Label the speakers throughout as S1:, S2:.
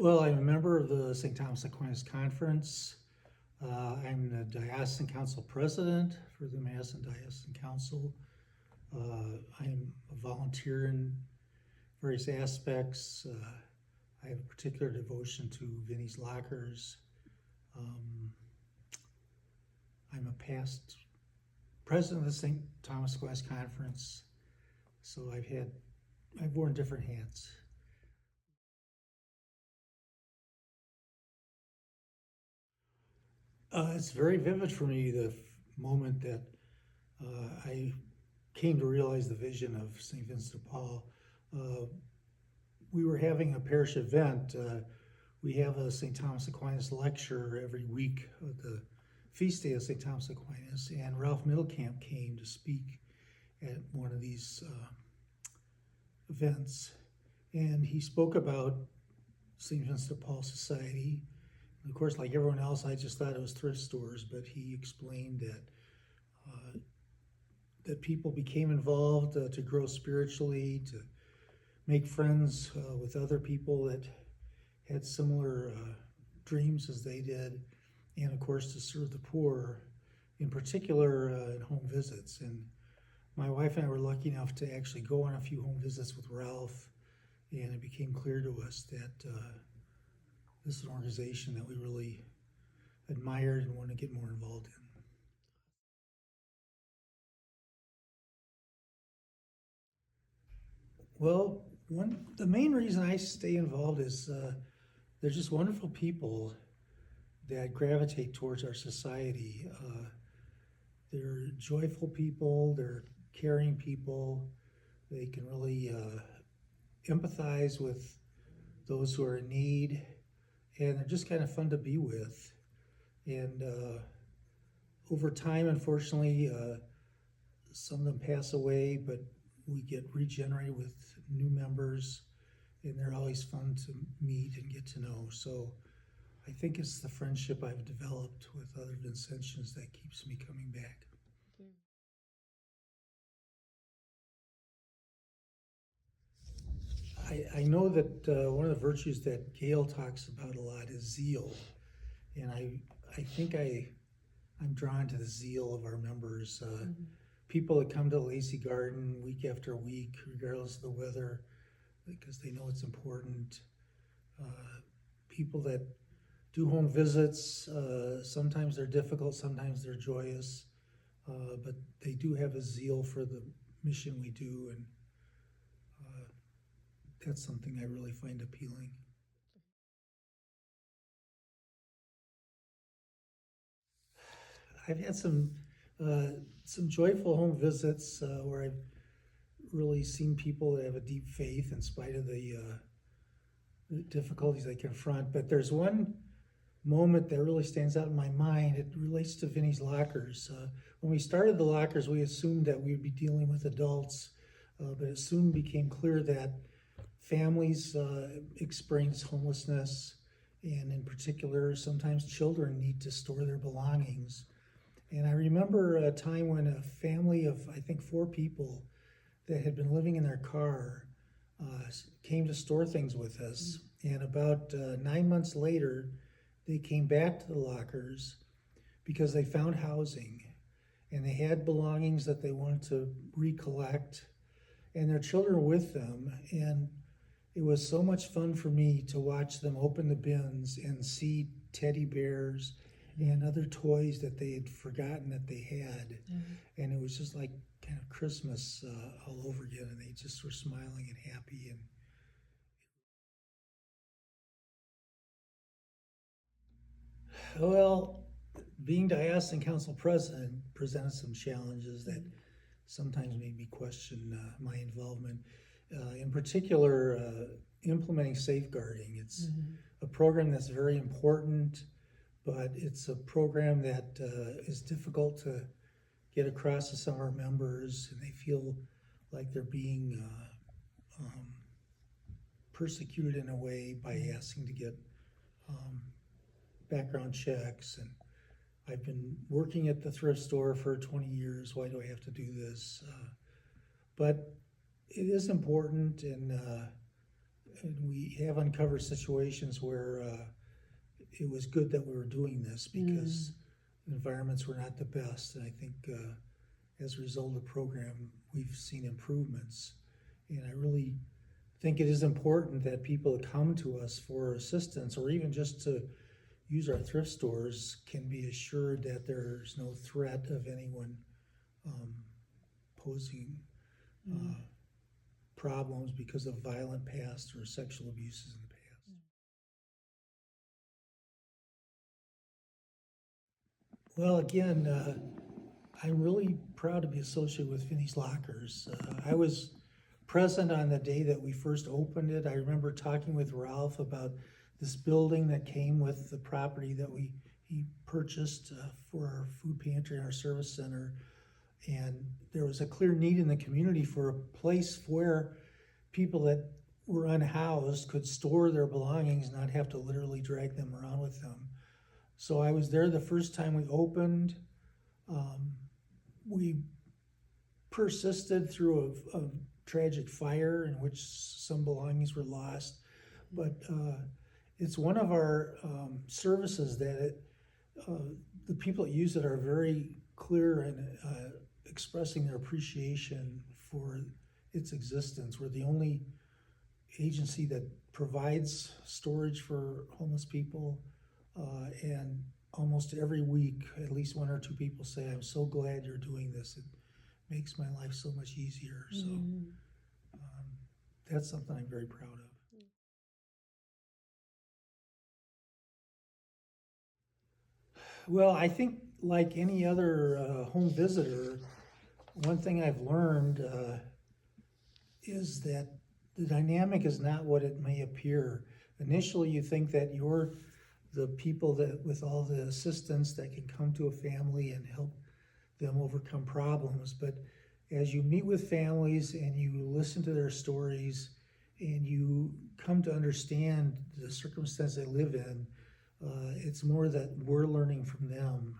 S1: Well, I'm a member of the St. Thomas Aquinas Conference. I'm the Diocesan Council President for the Madison Diocesan Council. I'm a volunteer in various aspects. I have a particular devotion to Vinny's lockers. I'm a past president of the St. Thomas Aquinas Conference, so I've worn different hats. It's very vivid for me, the moment that I came to realize the vision of St. Vincent de Paul. We were having a parish event. We have a St. Thomas Aquinas lecture every week of the feast day of St. Thomas Aquinas, and Ralph Middlecamp came to speak at one of these events. And he spoke about St. Vincent de Paul Society. Of course, like everyone else, I just thought it was thrift stores, but he explained that people became involved to grow spiritually, to make friends with other people that had similar dreams as they did, and of course to serve the poor, in particular in home visits. And my wife and I were lucky enough to actually go on a few home visits with Ralph, and it became clear to us that this is an organization that we really admired and want to get more involved in. Well, the main reason I stay involved is they're just wonderful people that gravitate towards our society. They're joyful people, they're caring people, they can really empathize with those who are in need, and they're just kind of fun to be with. And over time, unfortunately, some of them pass away, but we get regenerated with new members, and they're always fun to meet and get to know. So I think it's the friendship I've developed with other Vincentians that keeps me coming back. I know that one of the virtues that Gail talks about a lot is zeal. And I think I'm drawn to the zeal of our members. People that come to Lacey Garden week after week, regardless of the weather, because they know it's important. People that do home visits, sometimes they're difficult, sometimes they're joyous, but they do have a zeal for the mission we do, and that's something I really find appealing. I've had some joyful home visits where I've really seen people that have a deep faith in spite of the difficulties they confront. But there's one moment that really stands out in my mind. It relates to Vinny's lockers. When we started the lockers, we assumed that we would be dealing with adults, but it soon became clear that families experience homelessness, and in particular, sometimes children need to store their belongings. And I remember a time when a family of, I think, 4 people that had been living in their car came to store things with us. And about 9 months later, they came back to the lockers because they found housing and they had belongings that they wanted to recollect, and their children were with them. And it was so much fun for me to watch them open the bins and see teddy bears and other toys that they had forgotten that they had. And it was just like kind of Christmas all over again, and they just were smiling and happy. And well, being Diocesan Council President presented some challenges that sometimes made me question my involvement. In particular, implementing safeguarding. It's a program that's very important, but it's a program that is difficult to get across to some of our members, and they feel like they're being persecuted in a way by asking to get background checks. And I've been working at the thrift store for 20 years. Why do I have to do this? But it is important, and and we have uncovered situations where it was good that we were doing this because the environments were not the best. And I think as a result of the program, we've seen improvements. And I really think it is important that people that come to us for assistance or even just to use our thrift stores can be assured that there's no threat of anyone posing problems because of violent past or sexual abuses in the past. Well, again, I'm really proud to be associated with Vinny's Lockers. I was present on the day that we first opened it. I remember talking with Ralph about this building that came with the property that he purchased for our food pantry and our service center. And there was a clear need in the community for a place where people that were unhoused could store their belongings and not have to literally drag them around with them. So I was there the first time we opened. We persisted through a tragic fire in which some belongings were lost, but it's one of our services that the people that use it are very clear in expressing their appreciation for its existence. We're the only agency that provides storage for homeless people, and almost every week, at least one or two people say, "I'm so glad you're doing this. It makes my life so much easier." So that's something I'm very proud of. Well, I think like any other home visitor, one thing I've learned is that the dynamic is not what it may appear. Initially, you think that you're the people that with all the assistance that can come to a family and help them overcome problems. But as you meet with families and you listen to their stories and you come to understand the circumstance they live in, it's more that we're learning from them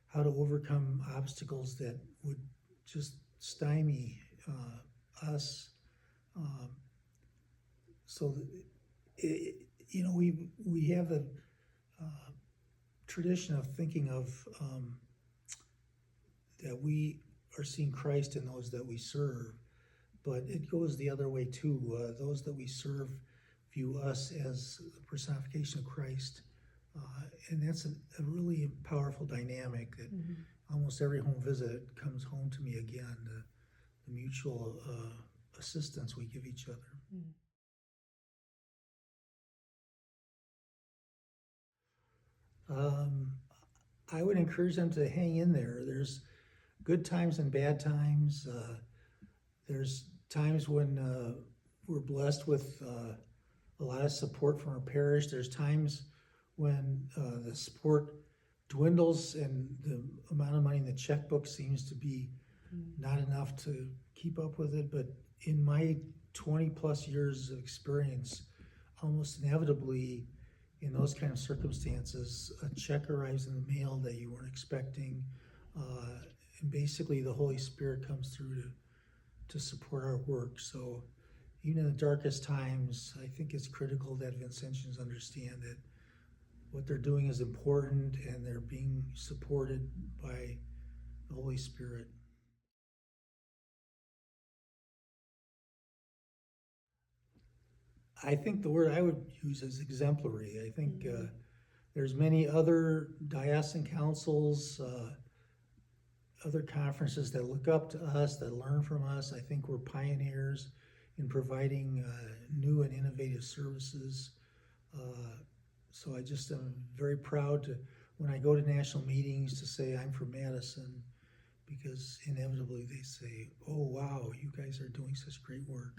S1: how to overcome obstacles that would just stymie us. We have the tradition of thinking of that we are seeing Christ in those that we serve, but it goes the other way too. Those that we serve view us as the personification of Christ, and that's a really powerful dynamic that almost every home visit comes home to me again, the mutual assistance we give each other. I would encourage them to hang in there. There's good times and bad times. There's times when we're blessed with a lot of support from our parish. There's times when the support dwindles and the amount of money in the checkbook seems to be not enough to keep up with it. But in my 20 plus years of experience, almost inevitably in those kind of circumstances, a check arrives in the mail that you weren't expecting. And basically the Holy Spirit comes through to support our work. So even in the darkest times, I think it's critical that Vincentians understand that what they're doing is important and they're being supported by the Holy Spirit. I think the word I would use is exemplary. I think there's many other diocesan councils, other conferences that look up to us, that learn from us. I think we're pioneers in providing new and innovative services. So I just am very proud to, when I go to national meetings, to say I'm from Madison, because inevitably they say, "Oh wow, you guys are doing such great work."